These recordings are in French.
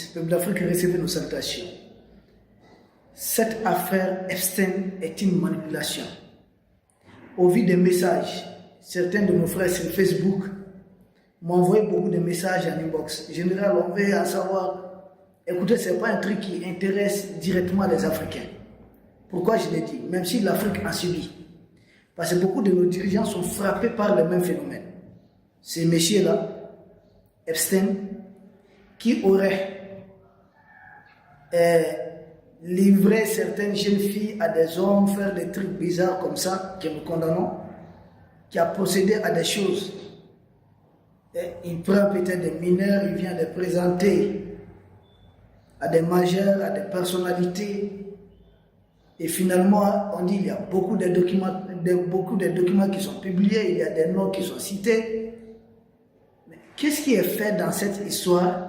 peuple d'Afrique, recevez nos salutations. Cette affaire Epstein est une manipulation. Au vu des messages, certains de nos frères sur Facebook m'ont envoyé beaucoup de messages en inbox. Général, on veut en savoir. Écoutez, ce n'est pas un truc qui intéresse directement les Africains. Pourquoi je l'ai dit? Même si l'Afrique en subit. Parce que beaucoup de nos dirigeants sont frappés par le même phénomène. Ces messieurs-là, Epstein, qui aurait livré certaines jeunes filles à des hommes, faire des trucs bizarres comme ça, que nous condamnons, qui a procédé à des choses. Et il prend peut-être des mineurs, il vient les présenter à des majeurs, à des personnalités. Et finalement, on dit qu'il y a beaucoup de documents qui sont publiés, il y a des noms qui sont cités. Mais qu'est-ce qui est fait dans cette histoire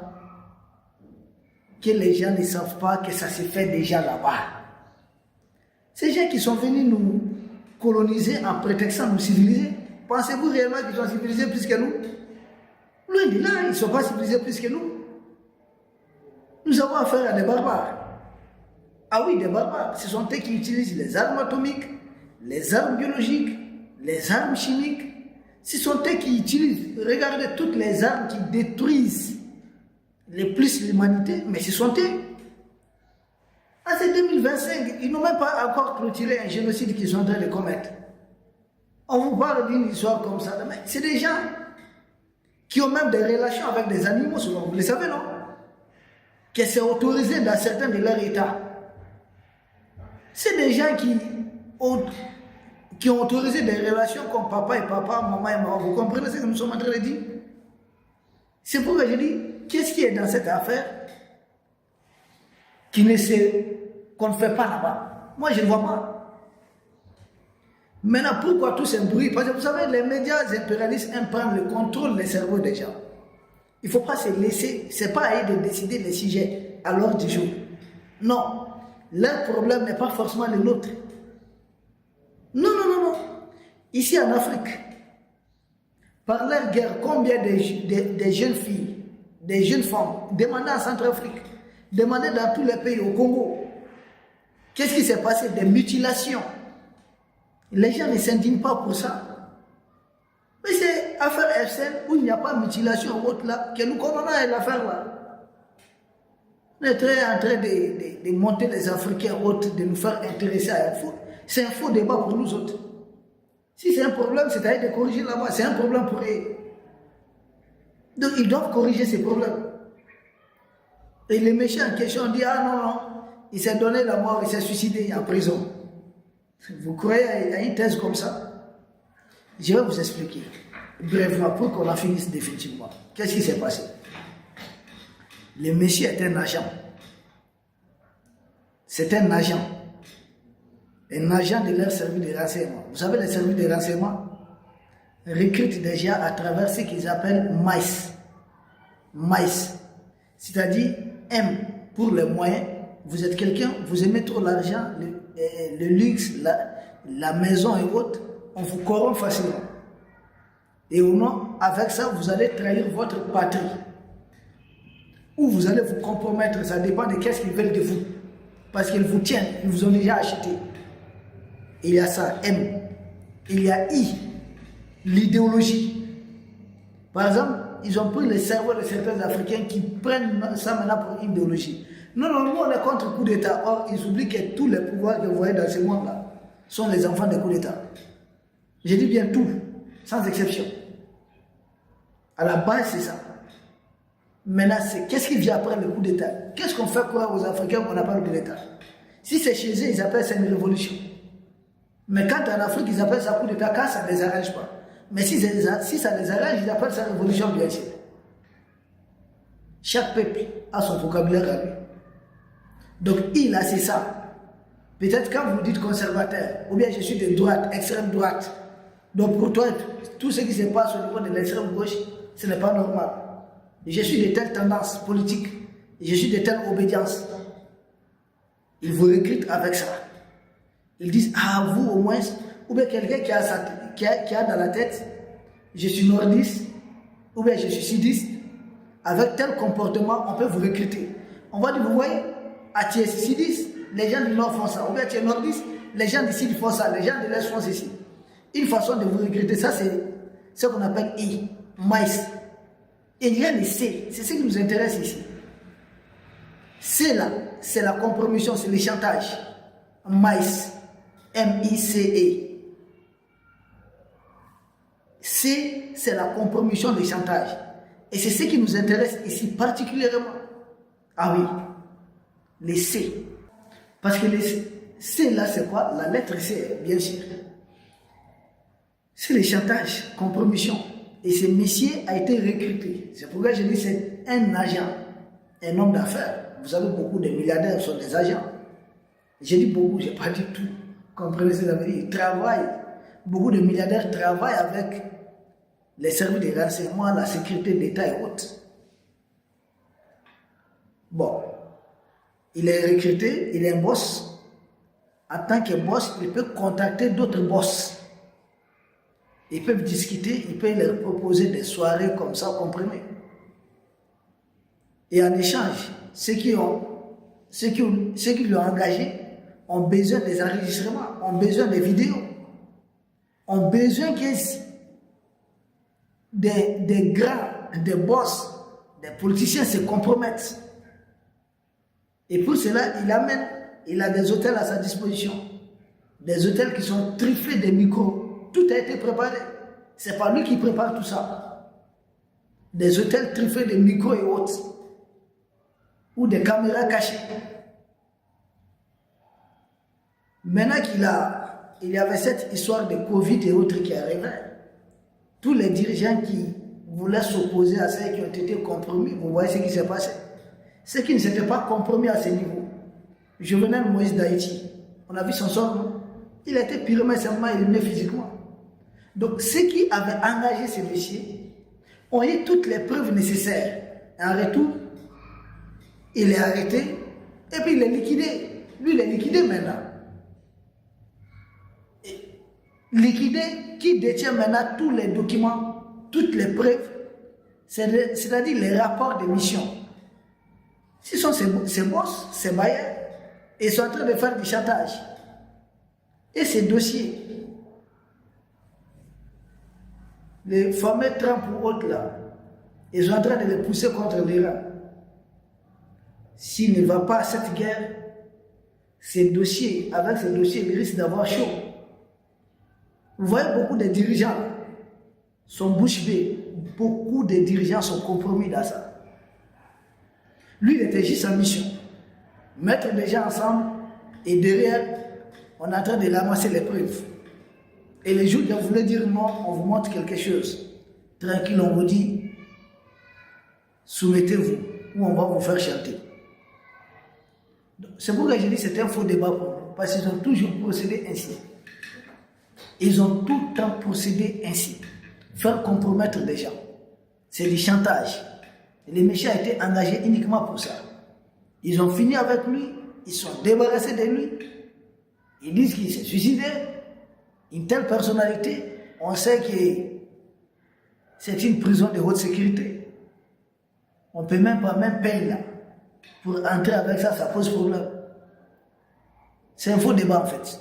que les gens ne savent pas que ça s'est fait déjà là-bas? Ces gens qui sont venus nous coloniser en prétextant nous civiliser, pensez-vous réellement qu'ils sont civilisés plus que nous? Loin de là, ils ne sont pas civilisés plus que nous. Nous avons affaire à des barbares. Ah oui, des barbares. Ce sont eux qui utilisent les armes atomiques, les armes biologiques, les armes chimiques. Ce sont eux qui utilisent, regardez, toutes les armes qui détruisent les plus l'humanité, mais ce sont eux. En c'est 2025, ils n'ont même pas encore clôturé un génocide qu'ils sont en train de commettre. On vous parle d'une histoire comme ça, mais c'est des gens qui ont même des relations avec des animaux, souvent, vous le savez, non? Que c'est autorisé dans certains de leurs États. C'est des gens qui ont autorisé des relations comme papa et papa, maman et maman. Vous comprenez ce que nous sommes en train de dire? C'est pourquoi je dis, qu'est-ce qui est dans cette affaire qu'on ne fait pas là-bas? Moi, je ne vois pas. Maintenant, pourquoi tout ce bruit? Parce que vous savez, les médias impérialistes aiment prendre le contrôle des cerveaux des gens. Il ne faut pas se laisser, ce n'est pas à eux de décider les sujets à l'ordre du jour. Non, leur problème n'est pas forcément le nôtre. Non, non, non, non. Ici en Afrique, par leur guerre, combien de jeunes filles, des jeunes femmes, demandées en Centrafrique, demandées dans tous les pays, au Congo, qu'est-ce qui s'est passé? Des mutilations. Les gens ne s'indignent pas pour ça. Mais c'est affaire Epstein où il n'y a pas de mutilation autre là, que nous condamnons à l'affaire là. On est en train de monter les Africains autres, de nous faire intéresser à un faux. C'est un faux débat pour nous autres. Si c'est un problème, c'est à eux de corriger là-bas. C'est un problème pour eux. Donc ils doivent corriger ces problèmes. Et les méchants en question disent, ah non, non, il s'est donné la mort, il s'est suicidé en prison. Vous croyez à une thèse comme ça? Je vais vous expliquer brièvement pour qu'on en finisse définitivement. Qu'est-ce qui s'est passé? Le monsieur est un agent. C'est un agent. Un agent de leur service de renseignement. Vous savez, les services de renseignement recrutent des gens à travers ce qu'ils appellent MICE. MICE. C'est-à-dire M pour les moyens. Vous êtes quelqu'un, vous aimez trop l'argent, le luxe, la maison et autres, on vous corrompt facilement. Et au moins, avec ça, vous allez trahir votre patrie. Ou vous allez vous compromettre, ça dépend de qu'est-ce qu'ils veulent de vous. Parce qu'ils vous tiennent, ils vous ont déjà acheté. Il y a ça, M. Il y a I, l'idéologie. Par exemple, ils ont pris le cerveau de certains Africains qui prennent ça maintenant pour une idéologie. Non, non, nous on est contre le coup d'État. Or, ils oublient que tous les pouvoirs que vous voyez dans ce monde-là sont les enfants des coups d'État. Je dis bien tout, sans exception. À la base, c'est ça. Maintenant, qu'est-ce qui vient après le coup d'État? Qu'est-ce qu'on fait croire aux Africains qu'on n'a pas le coup d'État? Si c'est chez eux, ils appellent ça une révolution. Mais quand en Afrique, ils appellent ça coup d'État, quand ça ne les arrange pas. Mais si ça les arrange, ils appellent ça révolution, bien sûr. Chaque peuple a son vocabulaire à lui. Donc, il a, c'est ça. Peut-être quand vous dites conservateur, ou bien je suis de droite, extrême droite. Donc, pour toi, tout ce qui se passe au niveau de l'extrême gauche, ce n'est pas normal. Je suis de telle tendance politique, je suis de telle obédience. Ils vous recrutent avec ça. Ils disent, ah, vous au moins, ou bien quelqu'un qui a dans la tête, je suis nordiste, ou bien je suis sudiste, avec tel comportement, on peut vous recruter. On va dire, vous voyez, à Thiès-Sidis, les gens du Nord font ça. Ou bien à Thiès-Nordis, les gens du Sud font ça. Les gens de l'Est font ceci. Une façon de vous recruter, ça c'est ce qu'on appelle I, maïs. Et il y a les C, c'est ce qui nous intéresse ici. C là, c'est la compromission, c'est le chantage. Maïs, M-I-C-E. C, c'est la compromission de chantage. Et c'est ce qui nous intéresse ici particulièrement. Ah oui, les C. Parce que les C là, c'est quoi? La lettre C, bien sûr. C'est le chantage, compromission. Et ce monsieur a été recruté. C'est pourquoi je dis c'est un agent, un homme d'affaires. Vous savez, beaucoup de milliardaires sont des agents. J'ai dit beaucoup, je n'ai pas dit tout. Comprenez ce que ça veut dire? Ils travaillent. Beaucoup de milliardaires travaillent avec les services de renseignement, la sécurité d'État et autres. Bon, il est recruté, il est un boss. En tant que boss, il peut contacter d'autres boss. Ils peuvent discuter, ils peuvent leur proposer des soirées comme ça, comprenez? Et en échange, ceux qui l'ont engagé ont besoin des enregistrements, ont besoin des vidéos, ont besoin que des grands, des boss, des politiciens se compromettent. Et pour cela, il a des hôtels à sa disposition. Des hôtels qui sont truffés de micros. Tout a été préparé. C'est pas lui qui prépare tout ça. Des hôtels truffés de micros et autres. Ou des caméras cachées. Maintenant il y avait cette histoire de Covid et autres qui arrivaient. Tous les dirigeants qui voulaient s'opposer à ceux qui ont été compromis, vous voyez ce qui s'est passé. Ceux qui ne s'étaient pas compromis à ce niveau. Jovenel Moïse d'Haïti, on a vu son sort, non? Il était purement simplement éliminé physiquement. Donc ceux qui avaient engagé ces messieurs ont eu toutes les preuves nécessaires. En retour, il est arrêté et puis il est liquidé. Lui, il est liquidé maintenant. Liquidé qui détient maintenant tous les documents, toutes les preuves, c'est-à-dire les rapports de mission. Ce sont ces boss, ces bailleurs, et ils sont en train de faire du chantage. Et ces dossiers, les fameux Trump ou autres là, ils sont en train de les pousser contre l'Iran. S'il ne va pas à cette guerre, avec ces dossiers, il risque d'avoir chaud. Vous voyez, beaucoup de dirigeants sont bouche bée. Beaucoup de dirigeants sont compromis dans ça. Lui, il était juste en mission. Mettre les gens ensemble et derrière, on est en train de ramasser les preuves. Et les jours où vous voulez dire non, on vous montre quelque chose. Tranquille, on vous dit, soumettez-vous ou on va vous faire chanter. C'est pourquoi je dis que c'est un faux débat pour nous. Parce qu'ils ont toujours procédé ainsi. Ils ont tout le temps procédé ainsi. Faire compromettre les gens. C'est du chantage. Et les méchants ont été engagés uniquement pour ça. Ils ont fini avec lui. Ils sont débarrassés de lui. Ils disent qu'il s'est suicidé. Une telle personnalité, on sait que c'est une prison de haute sécurité. On ne peut même pas payer là. Pour entrer avec ça, ça pose problème. C'est un faux débat en fait.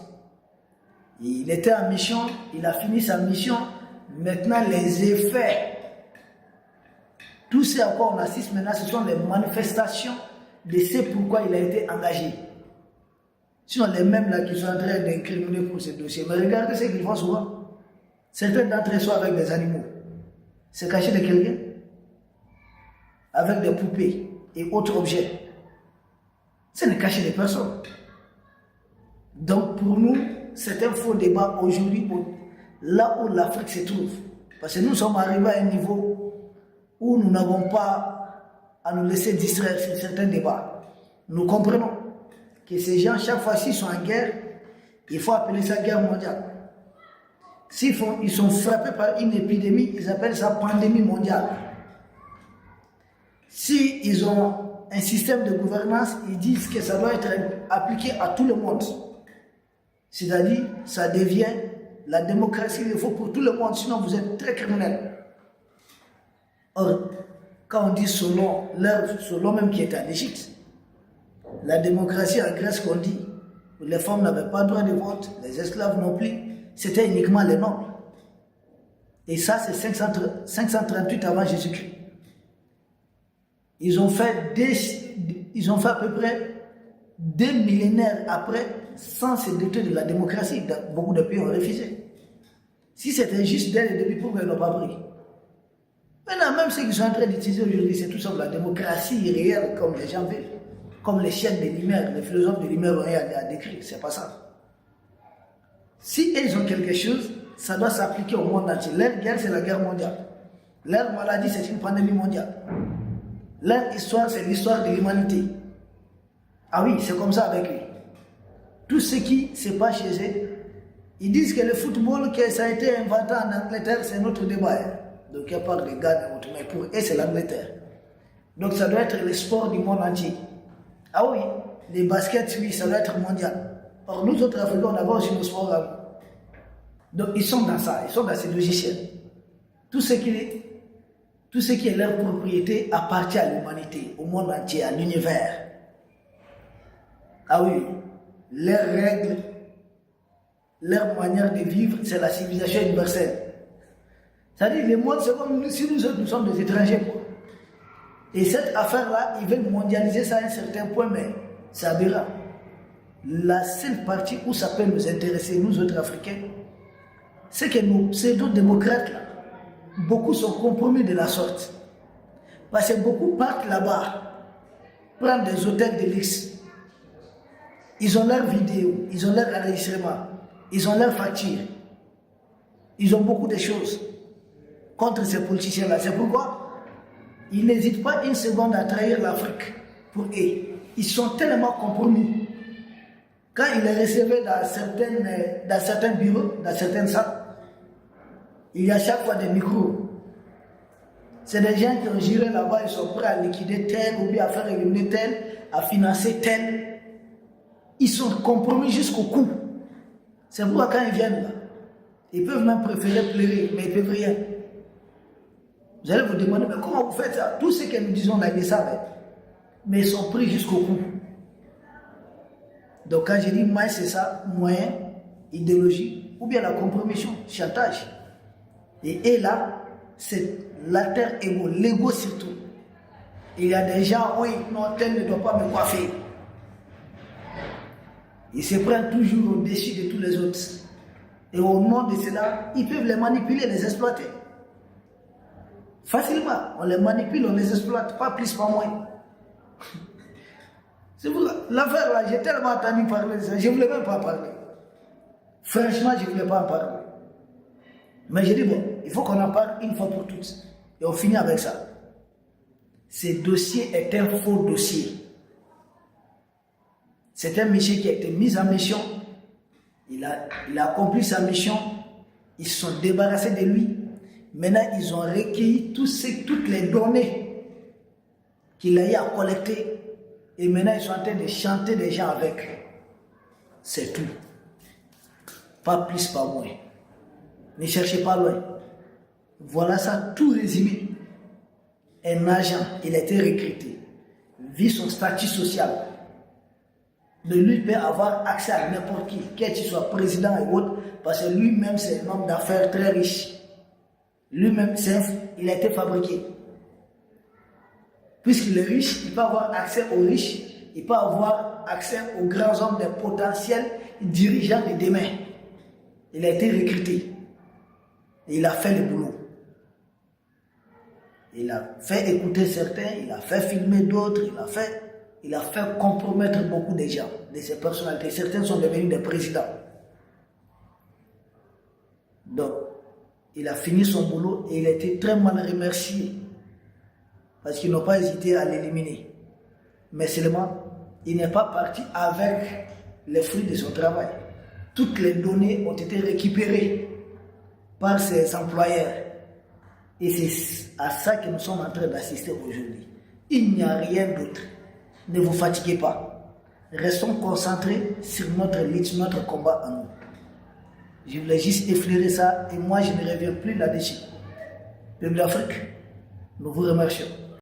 Il était en mission, il a fini sa mission. Maintenant, les effets, tout ce à quoi on assiste maintenant, ce sont les manifestations de ce pourquoi il a été engagé. Ce sont les mêmes là qui sont en train d'incriminer pour ce dossier. Mais regardez ce qu'ils font souvent. Certains d'entre eux sont avec des animaux. C'est caché de quelqu'un. Avec des poupées et autres objets. Ce n'est caché de personne. Donc pour nous, c'est un faux débat aujourd'hui, là où l'Afrique se trouve. Parce que nous sommes arrivés à un niveau où nous n'avons pas à nous laisser distraire sur certains débats. Nous comprenons que ces gens, chaque fois qu'ils sont en guerre, il faut appeler ça guerre mondiale. Ils sont frappés par une épidémie, ils appellent ça pandémie mondiale. S'ils ont un système de gouvernance, ils disent que ça doit être appliqué à tout le monde. C'est-à-dire, ça devient la démocratie, il faut pour tout le monde, sinon vous êtes très criminel. Or, quand on dit selon l'heure, selon même qui est en Égypte, La démocratie en Grèce qu'on dit, les femmes n'avaient pas droit de vote, les esclaves non plus, c'était uniquement les nobles. Et ça, c'est 538 avant Jésus-Christ. Ils ont fait à peu près 2 millénaires après sans se doter de la démocratie. Beaucoup de pays ont refusé. Si c'était juste dès le début, pourquoi ils n'ont pas pris? Maintenant, même ceux qui sont en train d'utiliser aujourd'hui, c'est tout ça la démocratie réelle, comme les gens veulent. Comme les chaînes de Lumière, les philosophes de Lumière ont à décrire. C'est pas ça. Si ils ont quelque chose, ça doit s'appliquer au monde entier. Leur guerre, c'est la guerre mondiale. Leur maladie, c'est une pandémie mondiale. Leur histoire, c'est l'histoire de l'humanité. Ah oui, c'est comme ça avec eux. Tout ce qui se passe chez eux, ils disent que le football, que ça a été inventé en Angleterre, c'est notre débat. Donc il n'y a pas de gars, mais pour eux, c'est l'Angleterre. Donc ça doit être le sport du monde entier. Ah oui, les baskets, oui, ça doit être mondial. Or, nous autres Africains, on a aussi nos sports à nous. Donc ils sont dans ça, ils sont dans ces logiciels. Tout ce qui est leur propriété appartient à l'humanité, au monde entier, à l'univers. Ah oui, leurs règles, leur manière de vivre, c'est la civilisation universelle. C'est-à-dire, le monde, c'est comme si nous autres, nous sommes des étrangers. Et cette affaire-là, ils veulent mondialiser ça à un certain point, mais ça aberrant. La seule partie où ça peut nous intéresser, nous autres Africains, c'est que nous, ces deux démocrates-là, beaucoup sont compromis de la sorte. Parce que beaucoup partent là-bas, prendre des hôtels de luxe. Ils ont leurs vidéos, ils ont leur enregistrement, ils ont leurs factures. Ils ont beaucoup de choses contre ces politiciens-là. C'est pourquoi ils n'hésitent pas une seconde à trahir l'Afrique pour eux. Ils sont tellement compromis. Quand ils les recevaient dans certains bureaux, dans certaines salles, il y a chaque fois des micros. C'est des gens qui ont géré là-bas, ils sont prêts à liquider tel, ou bien à faire éliminer tel, à financer tel. Ils sont compromis jusqu'au cou. C'est pourquoi quand ils viennent là, ils peuvent même préférer pleurer, mais ils ne peuvent rien. Vous allez vous demander, mais comment vous faites ça? Tout ce que nous disons là, ils savent. Mais ils sont pris jusqu'au cou. Donc quand je dis moi, c'est ça, moyen, idéologie, ou bien la compromission, chantage. Et là, c'est l'alter ego, l'ego surtout. Il y a des gens, oui, non, tel ne doit pas me coiffer. Ils se prennent toujours au-dessus de tous les autres. Et au nom de cela, ils peuvent les manipuler, les exploiter. Facilement, on les manipule, on les exploite, pas plus, pas moins. C'est pour l'affaire là, j'ai tellement entendu parler de ça, je ne voulais même pas parler. Franchement, je ne voulais pas en parler. Mais j'ai dit, bon, il faut qu'on en parle une fois pour toutes. Et on finit avec ça. Ce dossier est un faux dossier. C'est un monsieur qui a été mis en mission. Il a accompli sa mission. Ils se sont débarrassés de lui. Maintenant, ils ont recueilli toutes les données qu'il a eu à collecter. Et maintenant, ils sont en train de chanter des gens avec. C'est tout. Pas plus, pas moins. Ne cherchez pas loin. Voilà ça, tout résumé. Un agent, il a été recruté. Vu son statut social. De lui peut avoir accès à n'importe qui, qu'il soit président et autres, parce que lui-même, c'est un homme d'affaires très riche. Lui-même, il a été fabriqué. Puisqu'il est riche, il peut avoir accès aux riches, il peut avoir accès aux grands hommes, des potentiels dirigeants de demain. Il a été recruté. Et il a fait le boulot. Il a fait écouter certains, il a fait filmer d'autres, il a fait compromettre beaucoup de gens, de ces personnalités. Certains sont devenus des présidents. Donc, il a fini son boulot et il a été très mal remercié. Parce qu'ils n'ont pas hésité à l'éliminer. Mais seulement, il n'est pas parti avec les fruits de son travail. Toutes les données ont été récupérées par ses employeurs. Et c'est à ça que nous sommes en train d'assister aujourd'hui. Il n'y a rien d'autre. Ne vous fatiguez pas. Restons concentrés sur notre lutte, notre combat en nous. Je voulais juste effleurer ça et moi je ne reviens plus là-dessus. Peuple d'Afrique, nous vous remercions.